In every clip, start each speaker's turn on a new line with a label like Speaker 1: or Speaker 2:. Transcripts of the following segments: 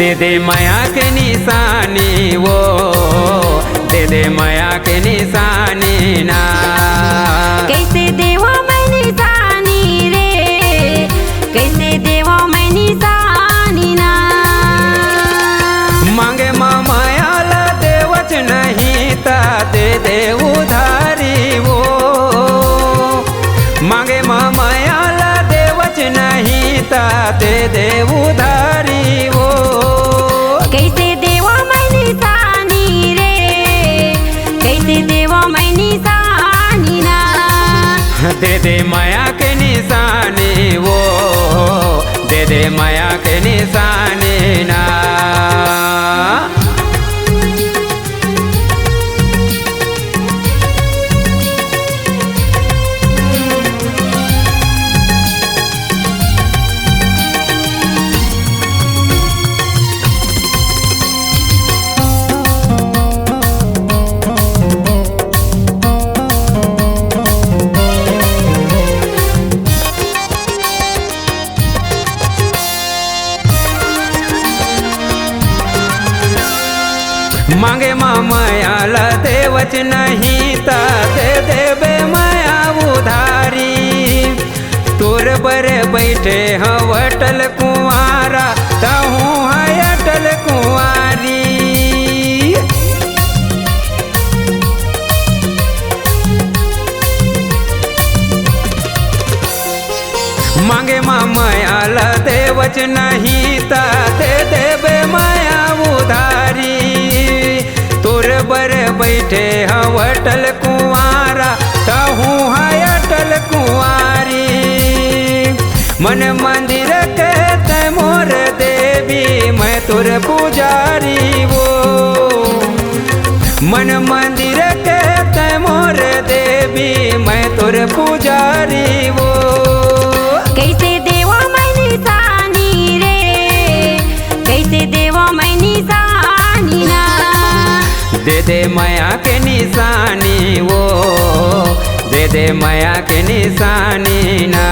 Speaker 1: दे दे माया के निशानी वो, दे दे माया के निशानी ना।
Speaker 2: कैसे देवा मैं निशानी रे, कैसे देवा मैं निशानी ना।
Speaker 1: मांगे माया ला देवच नहीं ता दे दे उधारी वो, मांगे माया ला देवच नहीं ता दे दे उधारी वो।
Speaker 2: कैसे देवा मैं निशानी रे, कैसे देवा मैं निशानी ना।
Speaker 1: दे दे माया के निशानी वो, दे दे माया के निशानी ना। मांगे माया ला देवच नहीं ता दे देबे माया उधारी। तोर बर बैठे हवटल कुंवारा तहूँ है अटल कुंवारी। मांगे माया ला देवच नहीं ता दे देबे माया उधारी। तोर बर बैठे हवटल कुंवारा तहूँ है अटल कुंवारी। मन मंदिर कहते मोर देवी मैं तोर पुजारी वो, मन मंदिर कहते मोर देवी मैं तोर पुजारी वो।
Speaker 2: कैसे देवा मैं निशानी रे, कैसे देवा मैं निशानी ना।
Speaker 1: दे दे माया के निशानी वो, दे दे माया के निशानी ना।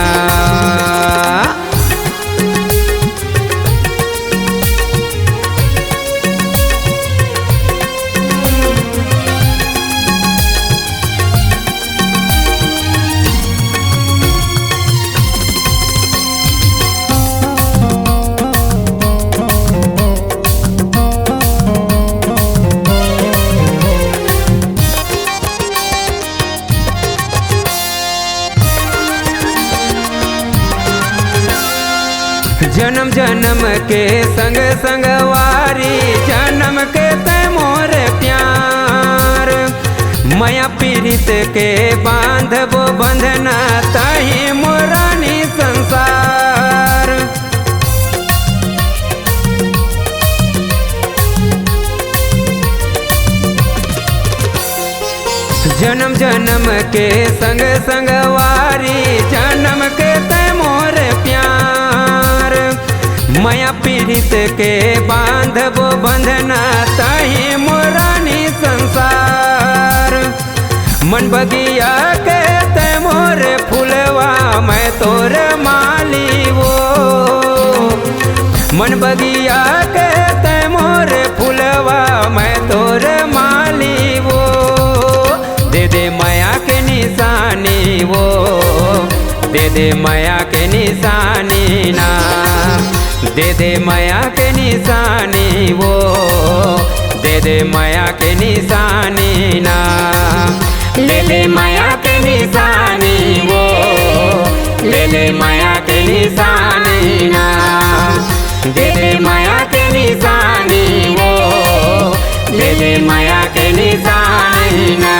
Speaker 1: जन्म जन्म के संग संगवारी, जन्म के ते मोर प्यार। माया पीड़ित के बांधबो बंधना ताही मोरानी संसार। जन्म जन्म के संग संगवारी, जन्म के ते मोर प्यार। माया पीड़ित के बांधबो बंधना ताही मोरानी संसार। मन बगिया के ते मोर फुलवा मैं तोर माली वो, मन बगिया के ते मोर फुलवा मैं तोर माली वो। दे दे माया के निशानी वो, दे दे माया के निशानी ना। दे दे माया के निशानी वो, दे दे माया के निशानी ना। ले ले माया के निशानी वो, ले ले माया के निशानी ना। दे दे माया के निशानी वो, दे दे माया के निशानी ना।